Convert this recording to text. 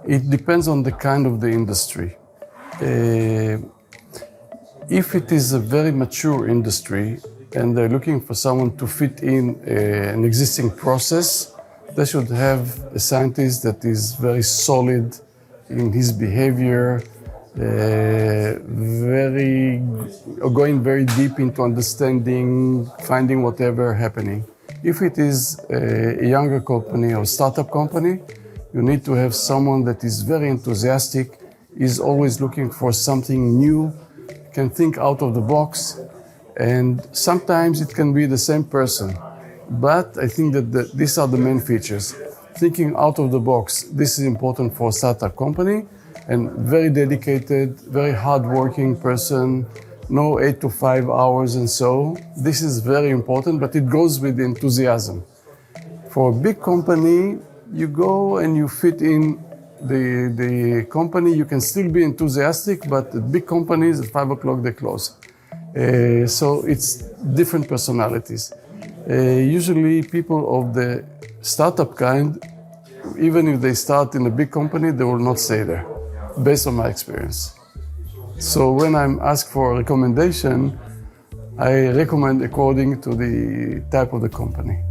It depends on the kind of the industry. If it is a very mature industry and they're looking for someone to fit in an existing process, they should have a scientist that is very solid in his behavior, going very deep into understanding, finding whatever happening. If it is a younger company or startup company, you need to have someone that is very enthusiastic, is always looking for something new, can think out of the box, and sometimes it can be the same person. But I think that these are the main features. Thinking out of the box, this is important for a startup company, and very dedicated, very hardworking person, no 8 to 5 hours and so. This is very important, but it goes with enthusiasm. For a big company, you go and you fit in the company. You can still be enthusiastic, but the big companies at 5 o'clock they close. So it's different personalities. Usually people of the startup kind, even if they start in a big company, they will not stay there, based on my experience. So when I'm asked for a recommendation, I recommend according to the type of the company.